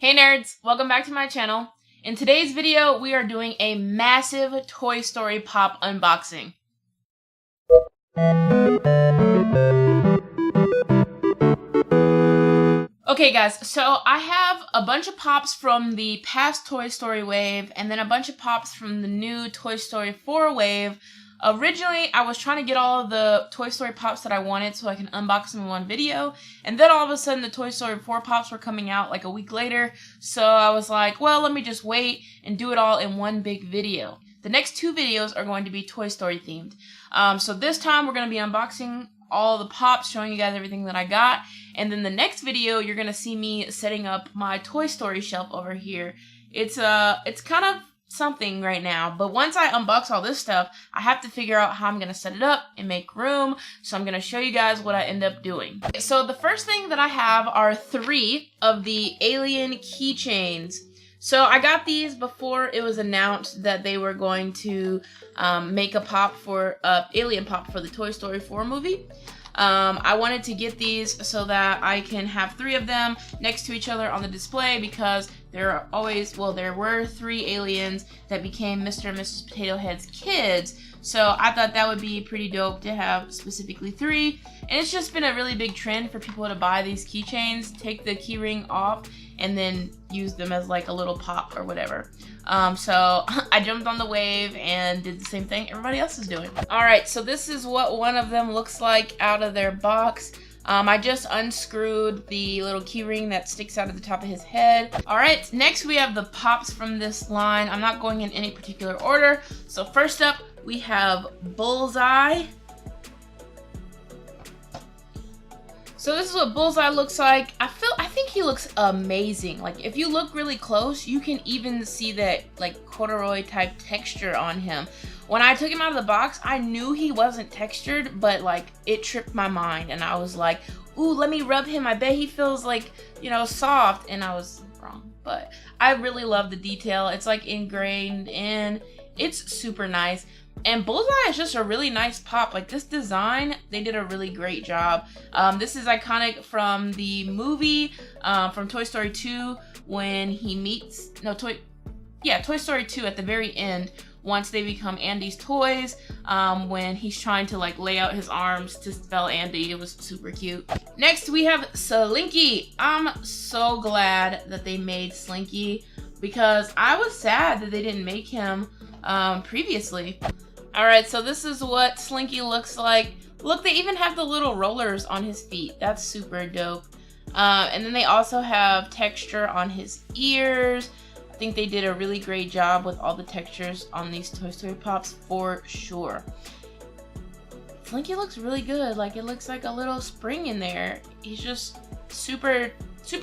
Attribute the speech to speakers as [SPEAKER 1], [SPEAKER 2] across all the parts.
[SPEAKER 1] Hey nerds, welcome back to my channel. In today's video, we are doing a massive Toy Story Pop unboxing. Okay guys, so I have a bunch of pops from the past Toy Story wave and then a bunch of pops from the new Toy Story 4 wave. Originally, I was trying to get all of the Toy Story pops that I wanted so I can unbox them in one video, and then all of a sudden the Toy Story 4 pops were coming out like a week later, so I was like, well, let me just wait and do it all in one big video. The next two videos are going to be Toy Story themed. So this time we're going to be unboxing all the pops, showing you guys everything that I got, and then the next video you're going to see me setting up my Toy Story shelf over here. It's kind of something right now, but once I unbox all this stuff, I have to figure out how I'm gonna set it up and make room, so I'm gonna show you guys what I end up doing. So the first thing that I have are 3 of the alien keychains. So I got these before it was announced that they were going to make a pop for alien pop for the Toy Story 4 movie. I wanted to get these so that I can have 3 of them next to each other on the display, because there were 3 aliens that became Mr. and Mrs. Potato Head's kids. So I thought that would be pretty dope to have specifically 3. And it's just been a really big trend for people to buy these keychains, take the key ring off, and then use them as like a little pop or whatever. So I jumped on the wave and did the same thing everybody else is doing. Alright, so this is what one of them looks like out of their box. I just unscrewed the little key ring that sticks out of the top of his head. Alright, next we have the pops from this line. I'm not going in any particular order. So first up, we have Bullseye. So this is what Bullseye looks like. I think he looks amazing. Like, if you look really close, you can even see that like corduroy type texture on him. When I took him out of the box, I knew he wasn't textured, but like it tripped my mind, and I was like, ooh, let me rub him. I bet he feels like, you know, soft, and I was wrong. But I really love the detail. It's like ingrained in. It's super nice. And Bullseye is just a really nice pop. Like, this design, they did a really great job. This is iconic from the movie, from Toy Story 2, when he meets, Toy Story 2 at the very end, once they become Andy's toys, when he's trying to like lay out his arms to spell Andy. It was super cute. Next we have Slinky. I'm so glad that they made Slinky, because I was sad that they didn't make him previously. Alright, so this is what Slinky looks like. Look, they even have the little rollers on his feet. That's super dope. And then they also have texture on his ears. I think they did a really great job with all the textures on these Toy Story pops for sure. Slinky looks really good. Like, it looks like a little spring in there. He's just super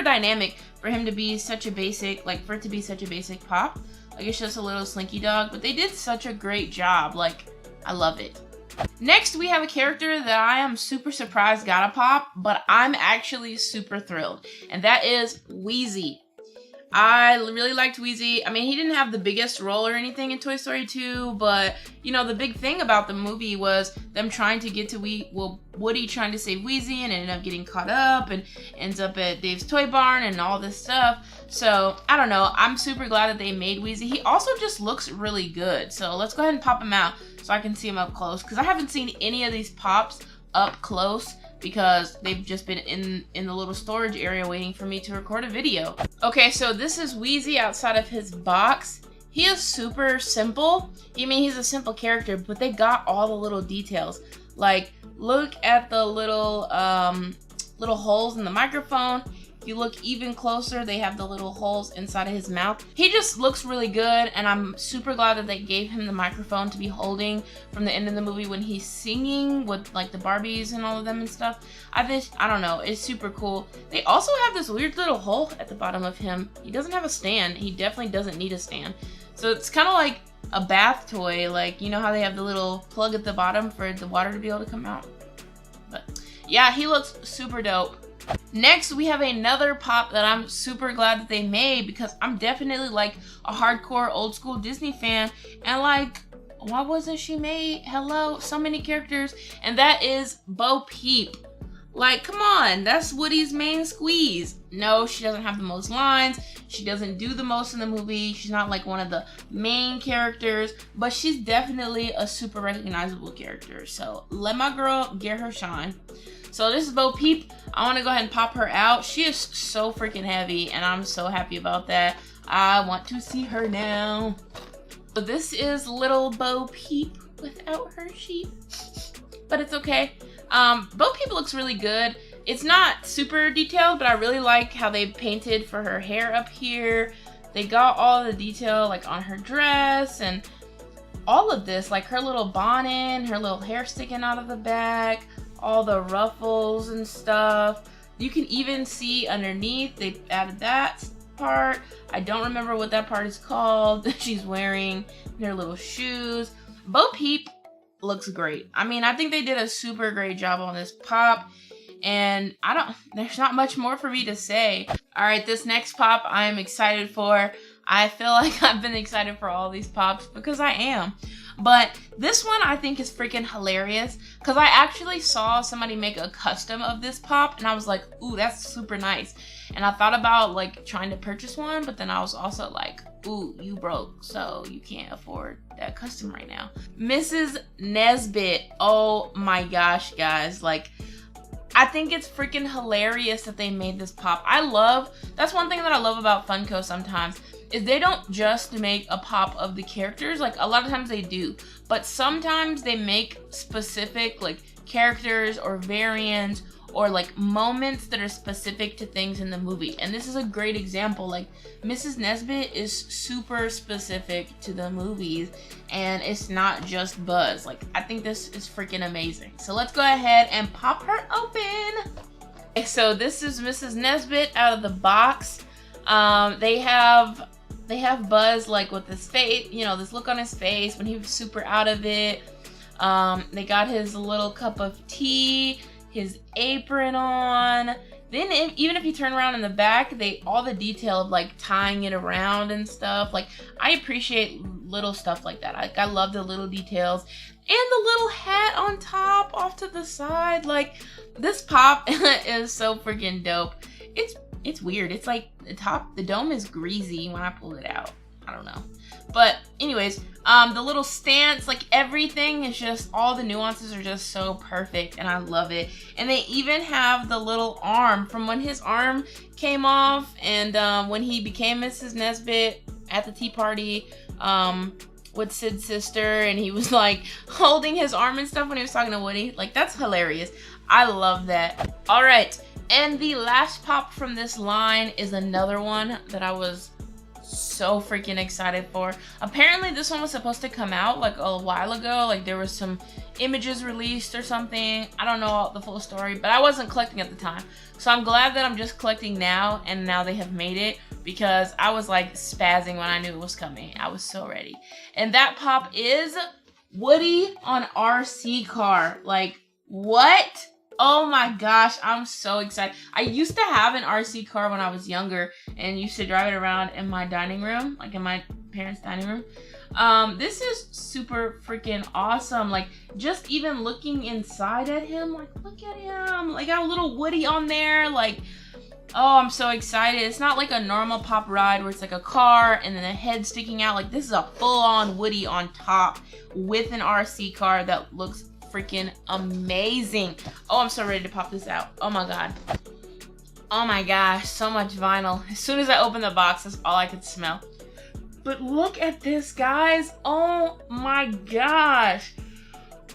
[SPEAKER 1] dynamic for him to be such a basic, for it to be such a basic pop. Like, it's just a little Slinky dog, but they did such a great job. Like, I love it. Next, we have a character that I am super surprised got a pop, but I'm actually super thrilled, and that is Wheezy. I really liked Wheezy. I mean, he didn't have the biggest role or anything in Toy Story 2, but, you know, the big thing about the movie was them trying to get to Woody trying to save Wheezy, and ended up getting caught up and ends up at Dave's Toy Barn and all this stuff. So, I don't know. I'm super glad that they made Wheezy. He also just looks really good. So, let's go ahead and pop him out so I can see him up close, because I haven't seen any of these pops up close, because they've just been in the little storage area waiting for me to record a video. Okay, so this is Wheezy outside of his box. He is super simple. I mean, he's a simple character, but they got all the little details. Like, look at the little holes in the microphone. If you look even closer, they have the little holes inside of his mouth. He just looks really good, and I'm super glad that they gave him the microphone to be holding from the end of the movie when he's singing with like the Barbies and all of them and stuff. I don't know, it's super cool. They also have this weird little hole at the bottom of him. He doesn't have a stand. He definitely doesn't need a stand. So it's kind of like a bath toy, like, you know how they have the little plug at the bottom for the water to be able to come out. But yeah, he looks super dope. Next, we have another pop that I'm super glad that they made, because I'm definitely like a hardcore old school Disney fan, and like, why wasn't she made? Hello, so many characters, and that is Bo Peep. Like, come on, that's Woody's main squeeze. No, she doesn't have the most lines. She doesn't do the most in the movie. She's not like one of the main characters, but she's definitely a super recognizable character. So let my girl get her shine. So this is Bo Peep. I want to go ahead and pop her out. She is so freaking heavy, and I'm so happy about that. I want to see her now. So this is little Bo Peep without her sheep, but it's okay. Bo Peep looks really good. It's not super detailed, but I really like how they painted for her hair up here. They got all the detail like on her dress and all of this, like her little bonnet, her little hair sticking out of the back, all the ruffles and stuff. You can even see underneath, they added that part. I don't remember what that part is called that she's wearing, their little shoes. Bo Peep looks great. I mean, I think they did a super great job on this pop, and there's not much more for me to say. All right, this next pop I'm excited for. I feel like I've been excited for all these pops because I am. But this one I think is freaking hilarious because I actually saw somebody make a custom of this pop and I was like, ooh, that's super nice. And I thought about like trying to purchase one, but then I was also like, ooh, you broke, so you can't afford that custom right now. Mrs. Nesbitt, oh my gosh, guys, like, I think it's freaking hilarious that they made this pop. That's one thing that I love about Funko sometimes, is they don't just make a pop of the characters. Like, a lot of times they do, but sometimes they make specific like characters or variants or like moments that are specific to things in the movie. And this is a great example. Like, Mrs. Nesbitt is super specific to the movies and it's not just Buzz. Like, I think this is freaking amazing. So let's go ahead and pop her open. Okay, so this is Mrs. Nesbitt out of the box. They have Buzz like with this face, you know, this look on his face when he was super out of it. They got his little cup of tea, his apron on. Then even if you turn around in the back, all the detail of like tying it around and stuff. Like, I appreciate little stuff like that. Like, I love the little details. And the little hat on top off to the side. Like, this pop is so freaking dope. It's weird. It's like the dome is greasy when I pull it out. I don't know. But anyways, the little stance, like everything is just, all the nuances are just so perfect and I love it. And they even have the little arm from when his arm came off and when he became Mrs. Nesbitt at the tea party with Sid's sister, and he was like holding his arm and stuff when he was talking to Woody. Like, that's hilarious. I love that. All right. And the last pop from this line is another one that I was so freaking excited for. Apparently this one was supposed to come out like a while ago. Like, there was some images released or something. I don't know the full story, but I wasn't collecting at the time. So I'm glad that I'm just collecting now, and now they have made it, because I was like spazzing when I knew it was coming. I was so ready. And that pop is Woody on RC car. Like, what? Oh my gosh, I'm so excited. I used to have an RC car when I was younger and used to drive it around in my dining room, like in my parents' dining room. This is super freaking awesome. Like, just even looking inside at him, like, look at him. Like, got a little Woody on there. Like, oh, I'm so excited. It's not like a normal pop ride where it's like a car and then the head sticking out. Like, this is a full-on Woody on top with an RC car that looks freaking amazing. Oh, I'm so ready to pop this out. Oh my god. Oh my gosh, so much vinyl. As soon as I opened the box, that's all I could smell. But look at this, guys. Oh my gosh.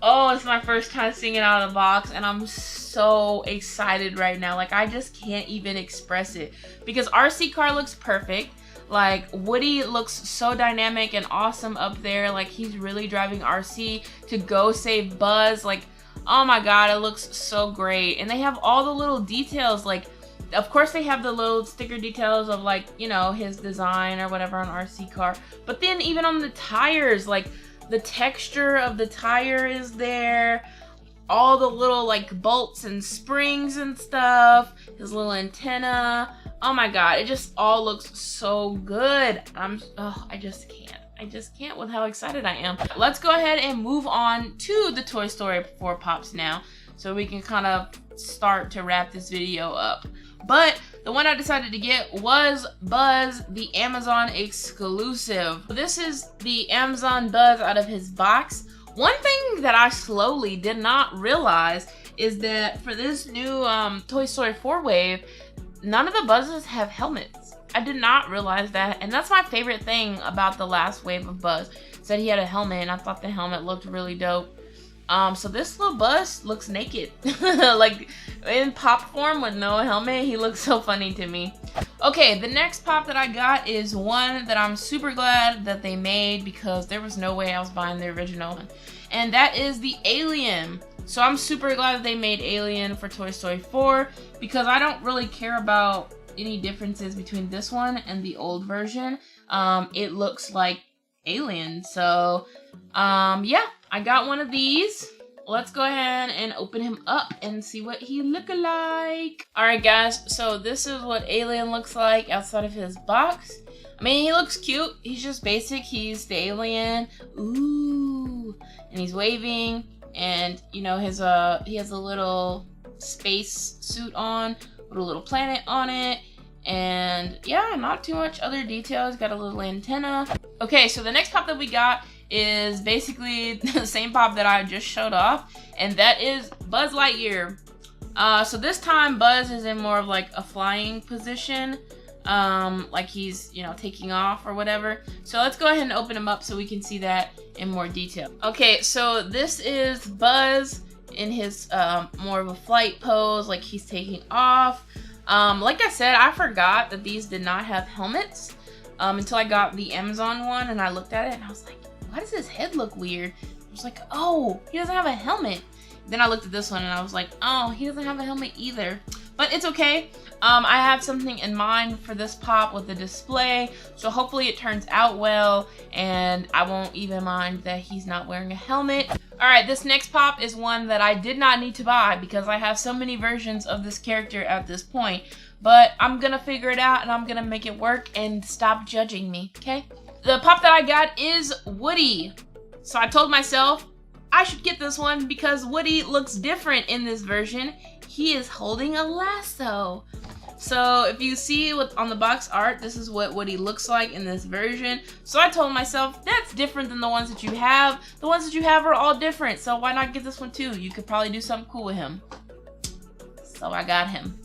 [SPEAKER 1] Oh, it's my first time seeing it out of the box and I'm so excited right now. Like, I just can't even express it, because RC car looks perfect. Like, Woody looks so dynamic and awesome up there. Like, he's really driving RC to go save Buzz. Like, oh my god, it looks so great. And they have all the little details. Like, of course they have the little sticker details of, like, you know, his design or whatever on RC car. But then even on the tires, like, the texture of the tire is there. All the little, like, bolts and springs and stuff. His little antenna. Oh my god, it just all looks so good. I just can't with how excited I am. Let's go ahead and move on to the Toy Story 4 pops now. so we can kind of start to wrap this video up. But the one I decided to get was Buzz, the Amazon exclusive. This is the Amazon Buzz out of his box. One thing that I slowly did not realize is that for this new Toy Story 4 wave, none of the Buzzes have helmets. I did not realize that, and that's my favorite thing about the last wave of Buzz. It said he had a helmet, and I thought the helmet looked really dope. So this little Buzz looks naked. Like, in pop form with no helmet, he looks so funny to me. Okay, the next pop that I got is one that I'm super glad that they made, because there was no way I was buying the original one. And that is the Alien. So I'm super glad that they made Alien for Toy Story 4, because I don't really care about any differences between this one and the old version. It looks like Alien. So, yeah, I got one of these. Let's go ahead and open him up and see what he look like. Alright guys, so this is what Alien looks like outside of his box. I mean, he looks cute. He's just basic. He's the alien. Ooh. And he's waving. And, you know, he has a little space suit on with a little planet on it. And yeah, not too much other details. Got a little antenna. Okay, so the next pop that we got is basically the same pop that I just showed off, and that is Buzz Lightyear. So this time Buzz is in more of like a flying position, like he's, you know, taking off or whatever. So let's go ahead and open him up so we can see that in more detail. Okay, so this is Buzz in his more of a flight pose, like he's taking off. Like I said, I forgot that these did not have helmets until I got the Amazon one, and I looked at it and I was like, why does his head look weird? I was like, oh, he doesn't have a helmet. Then I looked at this one and I was like, oh, he doesn't have a helmet either. But it's okay. I have something in mind for this pop with the display, so hopefully it turns out well, and I won't even mind that he's not wearing a helmet. Alright, this next pop is one that I did not need to buy because I have so many versions of this character at this point. But I'm gonna figure it out and I'm gonna make it work, and stop judging me, okay? The pop that I got is Woody. So I told myself I should get this one because Woody looks different in this version. He is holding a lasso. So if you see what on the box art, this is what Woody looks like in this version. So I told myself, that's different than the ones that you have. The ones that you have are all different, so why not get this one too? You could probably do something cool with him. So I got him.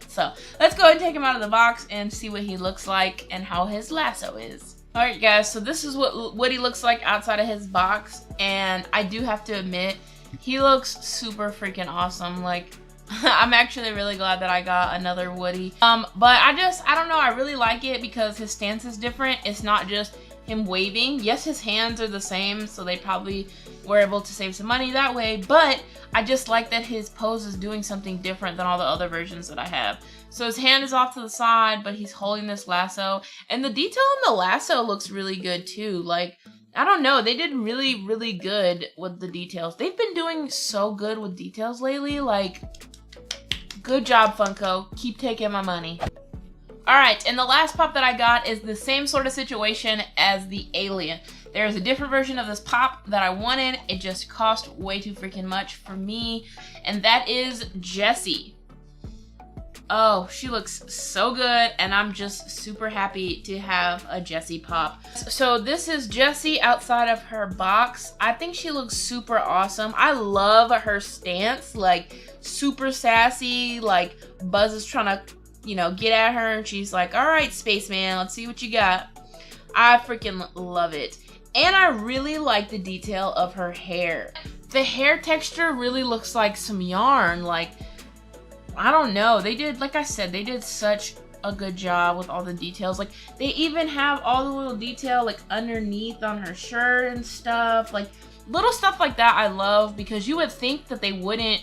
[SPEAKER 1] So let's go ahead and take him out of the box and see what he looks like and how his lasso is. Alright guys, so this is what Woody looks like outside of his box, and I do have to admit, he looks super freaking awesome. Like, I'm actually really glad that I got another Woody. But I don't know, I really like it because his stance is different. It's not just him waving. Yes, his hands are the same, so they probably were able to save some money that way, but I just like that his pose is doing something different than all the other versions that I have. So his hand is off to the side, but he's holding this lasso, and the detail on the lasso looks really good too. Like, I don't know, they did really, really good with the details. They've been doing so good with details lately. Like, good job, Funko. Keep taking my money. Alright, and the last pop that I got is the same sort of situation as the Alien. There is a different version of this pop that I wanted. It just cost way too freaking much for me, and that is Jessie. Oh, she looks so good, and I'm just super happy to have a Jessie pop. So this is Jessie outside of her box. I think she looks super awesome. I love her stance, like super sassy, like Buzz is trying to, you know, get at her, and she's like, all right, spaceman, let's see what you got. I freaking love it. And I really like the detail of her hair. The hair texture really looks like some yarn. Like, I don't know. They did, like I said, they did such a good job with all the details. Like, they even have all the little detail, like, underneath on her shirt and stuff. Like, little stuff like that I love, because you would think that they wouldn't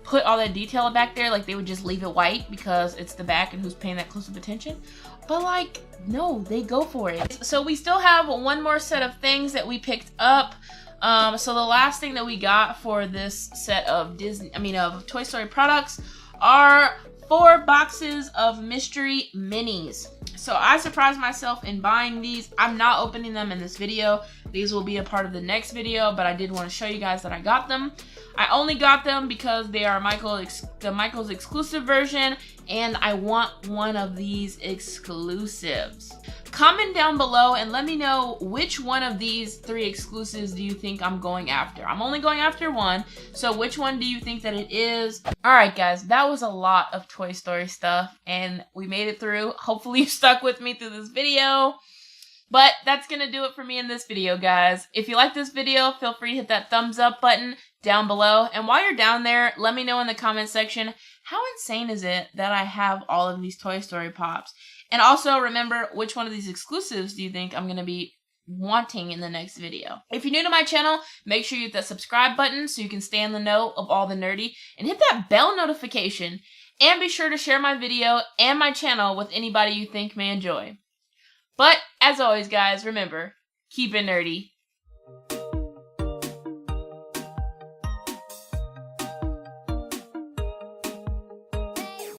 [SPEAKER 1] put all that detail back there. Like, they would just leave it white because it's the back and who's paying that close of attention. But, like, no, they go for it. So we still have one more set of things that we picked up. So the last thing that we got for this set of of Toy Story products are 4 boxes of mystery minis. So I surprised myself in buying these. I'm not opening them in this video. These will be a part of the next video, but I did want to show you guys that I got them. I only got them because they are Michael's exclusive version, and I want one of these exclusives. Comment down below and let me know which one of these 3 exclusives do you think I'm going after. I'm only going after one, so which one do you think that it is? Alright guys, that was a lot of Toy Story stuff, and we made it through. Hopefully you stuck with me through this video. But that's gonna do it for me in this video, guys. If you like this video, feel free to hit that thumbs up button down below. And while you're down there, let me know in the comment section, how insane is it that I have all of these Toy Story Pops? And also remember, which one of these exclusives do you think I'm gonna be wanting in the next video? If you're new to my channel, make sure you hit that subscribe button so you can stay in the know of all the nerdy, and hit that bell notification. And be sure to share my video and my channel with anybody you think may enjoy. But, as always guys, remember, keep it nerdy.